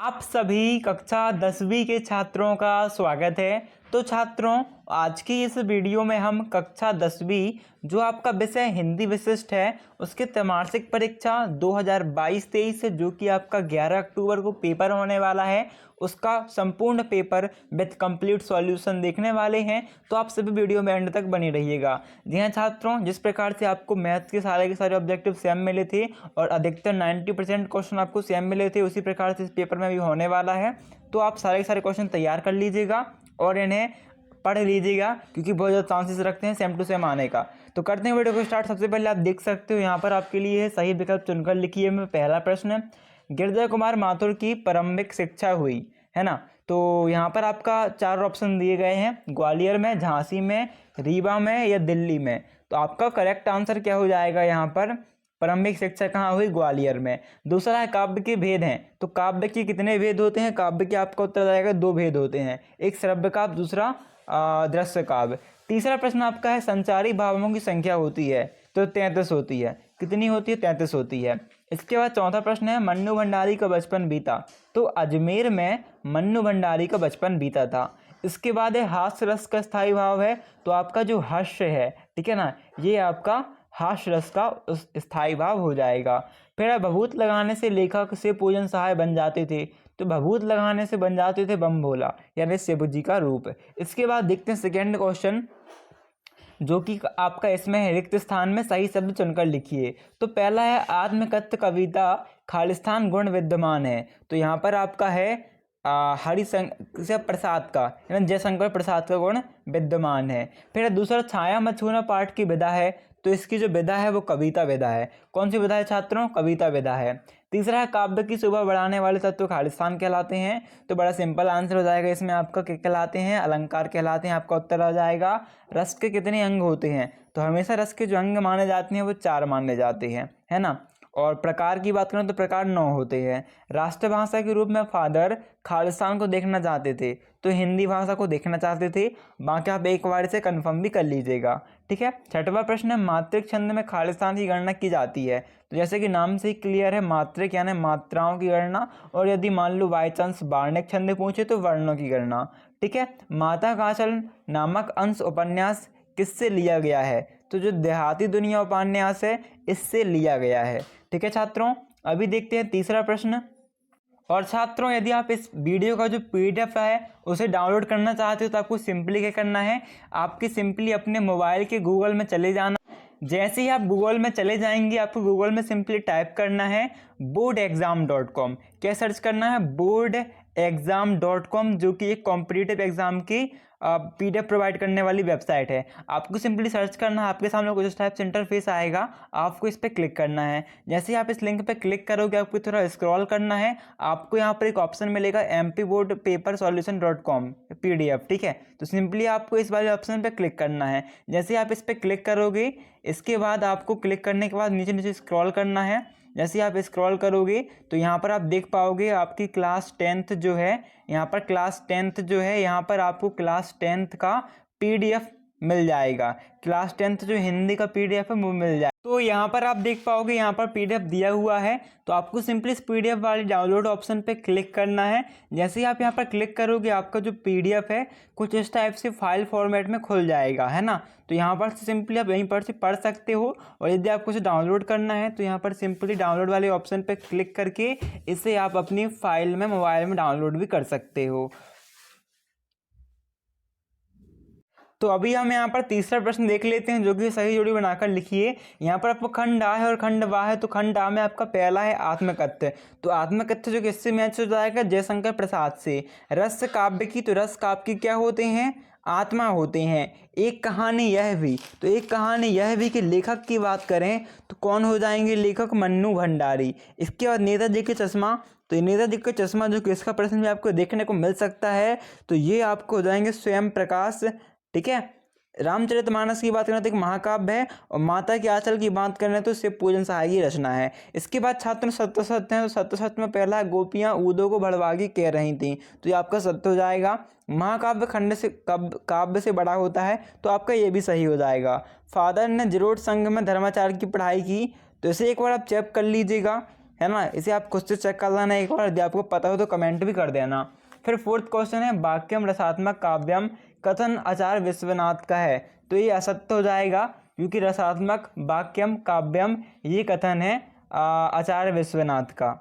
आप सभी कक्षा 10वीं के छात्रों का स्वागत है। तो छात्रों, आज की इस वीडियो में हम कक्षा 10वीं जो आपका विषय हिंदी विशिष्ट है उसके त्रैमासिक परीक्षा 2022-23 जो कि आपका 11 अक्टूबर को पेपर होने वाला है, उसका संपूर्ण पेपर विथ कंप्लीट सॉल्यूशन देखने वाले हैं। तो आप सभी वीडियो में एंड तक बनी रहिएगा। जी हाँ छात्रों, जिस प्रकार से आपको मैथ्स के सारे ऑब्जेक्टिव सेम मिले थे और अधिकतर 90% क्वेश्चन आपको सेम मिले थे, उसी प्रकार से इस पेपर में भी होने वाला है। तो आप सारे क्वेश्चन तैयार कर लीजिएगा और इन्हें पढ़ लीजिएगा, क्योंकि बहुत ज़्यादा चांसेस रखते हैं सेम टू सेम आने का। तो करते हैं वीडियो को स्टार्ट। सबसे पहले आप देख सकते हो यहाँ पर आपके लिए सही विकल्प चुनकर लिखिए। में पहला प्रश्न, गिरजा कुमार माथुर की प्रारंभिक शिक्षा हुई, है ना। तो यहाँ पर आपका 4 ऑप्शन दिए गए हैं, ग्वालियर में, झांसी में, रीवा में या दिल्ली में। तो आपका करेक्ट आंसर क्या हो जाएगा यहाँ पर? प्रारंभिक शिक्षा कहाँ हुई? ग्वालियर में। दूसरा है काव्य के भेद हैं। तो काव्य के कितने भेद होते हैं? काव्य के आपका उत्तर आएगा 2 भेद होते हैं, एक श्रव्य काव्य, दूसरा दृश्य काव्य। तीसरा प्रश्न आपका है संचारी भावों की संख्या होती है, तो 33 होती है। कितनी होती है? 33 होती है। इसके बाद चौथा प्रश्न है मन्नू भंडारी का बचपन बीता। तो अजमेर में मन्नू भंडारी का बचपन बीता था। इसके बाद है हास्य रस का स्थायी भाव है। तो आपका जो हास्य है, ठीक है ना, ये आपका हास्य रस का स्थायी भाव हो जाएगा। फिर भभूत लगाने से लेखक से पूजन सहाय बन जाते थे। तो भभूत लगाने से बन जाते थे बम भोला, यानी शिव जी का रूप। इसके बाद देखते हैं सेकेंड क्वेश्चन, जो कि आपका इसमें है रिक्त स्थान में सही शब्द चुनकर लिखिए। तो पहला है आत्मकथ्य कविता खालिस्तान गुण विद्यमान है। तो यहाँ पर आपका है हरिशंकर प्रसाद का, यानी जयशंकर प्रसाद का गुण विद्यमान है। फिर दूसरा छाया मत छूना पाठ की विधा है। तो इसकी जो विधा है वो कविता विधा है। कौन सी विधा है छात्रों? कविता विधा है। तीसरा है काव्य की शोभा बढ़ाने वाले तत्व खालिस्तान कहलाते हैं। तो बड़ा सिंपल आंसर हो जाएगा इसमें, आपका क्या कहलाते हैं? अलंकार कहलाते हैं। आपका उत्तर आ जाएगा। रस के कितने अंग होते हैं? तो हमेशा रस के जो अंग माने जाते हैं वो 4 माने जाते हैं, है ना। और प्रकार की बात करें तो प्रकार 9 होते हैं। राष्ट्रभाषा के रूप में फादर खालिस्तान को देखना चाहते थे, तो हिंदी भाषा को देखना चाहते थे। बाकी आप एक बार इसे कंफर्म भी कर लीजिएगा, ठीक है। छठवां प्रश्न है मात्रिक छंद में खालिस्तान की गणना की जाती है। तो जैसे कि नाम से ही क्लियर है, मात्रिक यानी मात्राओं की गणना, और यदि मान लो बाई चांस बार्णिक छंद पूछे तो वर्णों की गणना, ठीक है। माता का आंचल नामक अंश उपन्यास किससे लिया गया है? तो जो देहाती दुनिया उपन्यास है इससे लिया गया है, ठीक है छात्रों। अभी देखते हैं तीसरा प्रश्न। और छात्रों, यदि आप इस वीडियो का जो PDF है उसे डाउनलोड करना चाहते हो तो आपको सिंपली क्या करना है, आपके सिंपली अपने मोबाइल के गूगल में चले जाना। जैसे ही आप गूगल में चले जाएंगे, आपको गूगल में सिंपली टाइप करना है boardexam.com। क्या सर्च करना है? boardexam.com, जो कि एक कॉम्पिटिटिव एग्जाम की PDF प्रोवाइड करने वाली वेबसाइट है। आपको सिंपली सर्च करना है, आपके सामने कुछ इस टाइप से इंटरफेस आएगा, आपको इस पर क्लिक करना है। जैसे ही आप इस लिंक पे क्लिक करोगे, आपको थोड़ा स्क्रॉल करना है, आपको यहाँ पर एक ऑप्शन मिलेगा mpboardpapersolution.com PDF, ठीक है। तो सिंपली आपको इस वाले ऑप्शन पे क्लिक करना है। जैसे आप इस पर क्लिक करोगे, इसके बाद आपको क्लिक करने के बाद नीचे स्क्रॉल करना है। जैसे ही आप स्क्रॉल करोगे तो यहाँ पर आप देख पाओगे आपकी क्लास 10th जो है, यहाँ पर क्लास 10th जो है, यहाँ पर आपको क्लास 10th का PDF मिल जाएगा। क्लास 10th जो हिंदी का PDF है वो मिल जाएगा। तो यहाँ पर आप देख पाओगे यहाँ पर PDF दिया हुआ है। तो आपको सिंपली इस PDF वाली डाउनलोड ऑप्शन पे क्लिक करना है। जैसे ही आप यहाँ पर क्लिक करोगे, आपका जो PDF है कुछ इस टाइप से फाइल फॉर्मेट में खुल जाएगा, है ना। तो यहाँ पर सिंपली आप यहीं पर से पढ़ सकते हो, और यदि आपको इसे डाउनलोड करना है तो यहाँ पर सिंपली डाउनलोड वाले ऑप्शन पर क्लिक करके इसे आप अपनी फाइल में मोबाइल में डाउनलोड भी कर सकते हो। तो अभी हम यहाँ पर तीसरा प्रश्न देख लेते हैं, जो कि सही जोड़ी बनाकर लिखिए। यहाँ पर आपको खंड आ है और खंड वाह है। तो खंड आ में आपका पहला है आत्मकथ्य। तो आत्मकथ्य जो किससे मैच हो जाएगा? जयशंकर प्रसाद से। रस काव्य की, तो रस काव्य की क्या होते हैं? आत्मा होते हैं। एक कहानी यह भी, तो एक कहानी यह भी कि लेखक की बात करें तो कौन हो जाएंगे लेखक? मन्नू भंडारी। इसके बाद नेताजी के चश्मा। तो ये नेताजी का चश्मा जो कि इसका प्रश्न भी आपको देखने को मिल सकता है, तो ये आपको हो जाएंगे स्वयं प्रकाश, ठीक है। रामचरितमानस की बात करें तो एक महाकाव्य है, और माता के आंचल की बात करें तो शिव पूजन सहाय की रचना है। इसके बाद छात्र सत्य सत्य हैं। तो सत्य सत्य में पहला गोपियाँ ऊदों को भड़वागी कह रही थी। तो ये आपका सत्य हो जाएगा। महाकाव्य खंड से काव्य से बड़ा होता है, तो आपका ये भी सही हो जाएगा। फादर ने जरोट संघ में धर्माचार्य की पढ़ाई की। तो इसे एक बार आप चेक कर लीजिएगा, है ना। इसे आप खुद से चेक कर लेना एक बार, यदि आपको पता हो तो कमेंट भी कर देना। फिर फोर्थ क्वेश्चन है वाक्यम रसात्मक काव्यम कथन आचार्य विश्वनाथ का है। तो ये असत्य हो जाएगा, क्योंकि रसात्मक वाक्यम काव्यम ये कथन है आचार्य विश्वनाथ का।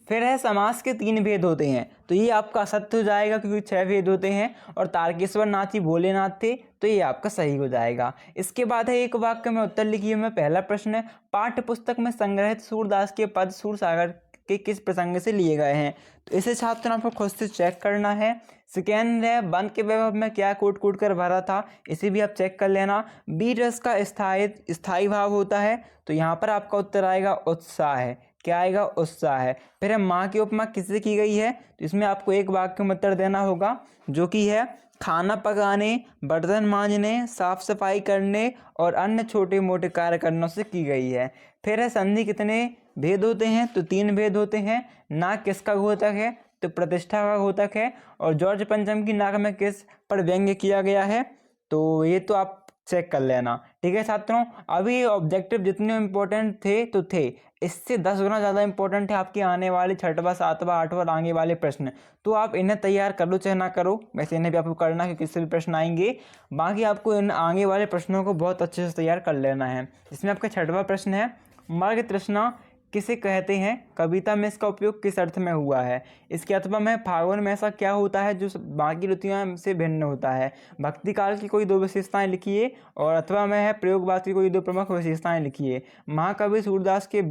फिर है समास के 3 भेद होते हैं। तो ये आपका असत्य हो जाएगा, क्योंकि 6 भेद होते हैं और तारकेश्वर नाथ ही भोलेनाथ थे, तो ये आपका सही हो जाएगा। इसके बाद है एक वाक्य में उत्तर लिखिए में पहला प्रश्न है पाठ्य पुस्तक में संग्रहित सूरदास के पद सूरसागर के किस प्रसंग से लिए गए हैं। तो इसे छात्रों आपको खुद से चेक करना है। सेकेंड है बंद के वैभव में क्या कूट कूट कर भरा था, इसे भी आप चेक कर लेना। बीज रस का स्थायी भाव होता है, तो यहाँ पर आपका उत्तर आएगा उत्साह है। क्या आएगा? उत्साह है। फिर है माँ की उपमा किससे की गई है, तो इसमें आपको एक वाक्य में उत्तर देना होगा, जो कि है खाना पकाने, बर्तन मांजने, साफ सफाई करने और अन्य छोटे मोटे कार्य करने से की गई है। फिर है संधि कितने भेद होते हैं, तो 3 भेद होते हैं। नाक किसका घोतक है, तो प्रतिष्ठा का घोतक है। और जॉर्ज पंचम की नाक में किस पर व्यंग्य किया गया है, तो ये तो आप चेक कर लेना। ठीक है छात्रों, अभी ऑब्जेक्टिव जितने इम्पोर्टेंट थे तो थे, इससे 10 गुना ज़्यादा इंपॉर्टेंट है आपके आने वाले 6वां 7वां 8वां आगे वाले प्रश्न। तो आप इन्हें तैयार कर लो चाहे ना करो, वैसे इन्हें भी आपको करना है, किससे भी प्रश्न आएंगे। बाकी आपको इन आगे वाले प्रश्नों को बहुत अच्छे से तैयार कर लेना है। इसमें आपका 6वां प्रश्न है मार्ग तृष्णा किसे कहते हैं, कविता में इसका उपयोग किस अर्थ में हुआ है। इसके अथवा में फागुन में ऐसा क्या होता है जो बाकी ऋतुओं से भिन्न होता है। भक्ति काल की कोई 2 विशेषताएं लिखिए, और अथवा में है प्रयोगवाद की कोई 2 प्रमुख विशेषताएं लिखिए। महाकवि सूरदास के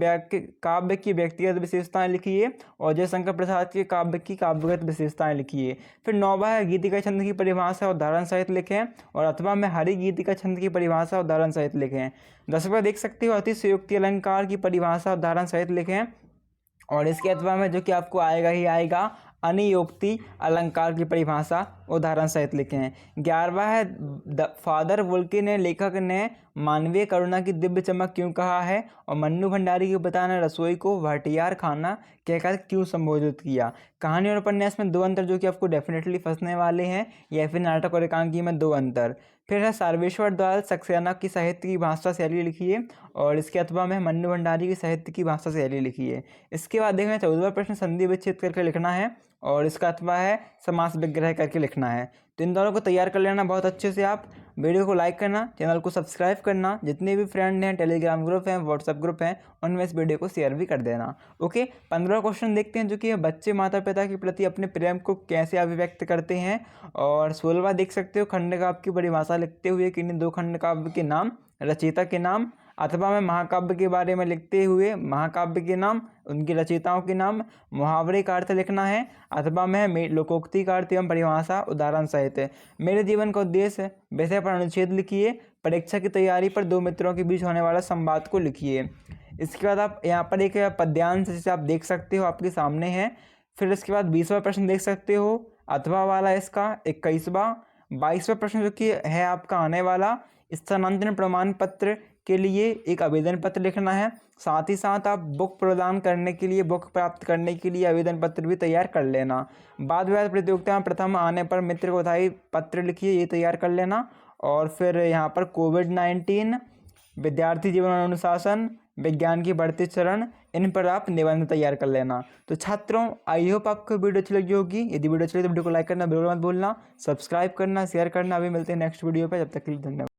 काव्य की व्यक्तिगत विशेषताएं लिखिए, और जयशंकर प्रसाद के काव्य की काव्यगत विशेषताएं लिखिए। फिर 9वां है गीतिका छंद की परिभाषा और उदाहरण सहित लिखें, और अथवा में हरि गीतिका छंद की परिभाषा और उदाहरण सहित लिखें। 10वां देख सकते हो अतिशयोक्ति अलंकार की परिभाषा उदाहरण सहित लिखें, और इसके अथवा में जो कि आपको आएगा ही आएगा अनियोक्ति अलंकार की परिभाषा उदाहरण सहित लिखें। 11वां है फादर वुल्के ने लेखक ने मानवीय करुणा की दिव्य चमक क्यों कहा है, और मन्नू भंडारी के बताने रसोई को भटियार खाना कहकर क्यों संबोधित किया। कहानी और उपन्यास में 2 अंतर जो कि आपको डेफिनेटली फंसने वाले हैं, या फिर नाटक और एकांकी में 2 अंतर। फिर है सर्वेश्वर द्वारा सक्सेना की साहित्य की भाषा शैली लिखिए, और इसके अथवा में मन्नू भंडारी की साहित्य की भाषा शैली लिखिए। इसके बाद देखें 14वां प्रश्न संधि विच्छेद करके लिखना है, और इसका अथवा है समास विग्रह करके लिखना है। तो इन दोनों को तैयार कर लेना बहुत अच्छे से। आप वीडियो को लाइक करना, चैनल को सब्सक्राइब करना, जितने भी फ्रेंड हैं टेलीग्राम ग्रुप हैं व्हाट्सएप ग्रुप हैं उनमें इस वीडियो को शेयर भी कर देना। ओके, 15वां क्वेश्चन देखते हैं, जो कि बच्चे माता पिता के प्रति अपने प्रेम को कैसे अभिव्यक्त करते हैं। और 16वां देख सकते हो खंड काव्य की परिभाषा लिखते हुए किन्हीं 2 खंड काव्य के नाम, रचयिता के नाम, अथवा में महाकाव्य के बारे में लिखते हुए महाकाव्य के नाम, उनकी रचयिताओं के नाम, मुहावरे का अर्थ लिखना है, अथवा में लोकोक्ति का अर्थ एवं परिभाषा उदाहरण सहित है। मेरे जीवन का उद्देश्य विषय पर अनुच्छेद लिखिए। परीक्षा की तैयारी पर 2 मित्रों के बीच होने वाला संवाद को लिखिए। इसके बाद आप यहाँ पर एक पद्यांश जिसे आप देख सकते हो आपके सामने है। फिर इसके बाद 20वां प्रश्न देख सकते हो अथवा वाला इसका 21वां। 22वां प्रश्न जो कि है आपका आने वाला स्थानांतरण प्रमाण पत्र के लिए एक आवेदन पत्र लिखना है। साथ ही साथ आप बुक प्रदान करने के लिए, बुक प्राप्त करने के लिए आवेदन पत्र भी तैयार कर लेना। वाद विवाद प्रतियोगिता में प्रथम आने पर मित्र को बधाई पत्र लिखिए, ये तैयार कर लेना। और फिर यहाँ पर कोविड-19, विद्यार्थी जीवन अनुशासन, विज्ञान की बढ़ती चरण, इन पर आप निबंध तैयार कर लेना। तो छात्रों आई होप आपको वीडियो अच्छी लगी होगी। यदि वीडियो अच्छी लगी तो वीडियो को लाइक करना बिल्कुल मत भूलना, सब्सक्राइब करना, शेयर करना। अभी मिलते हैं नेक्स्ट वीडियो पे, जब तक के लिए धन्यवाद।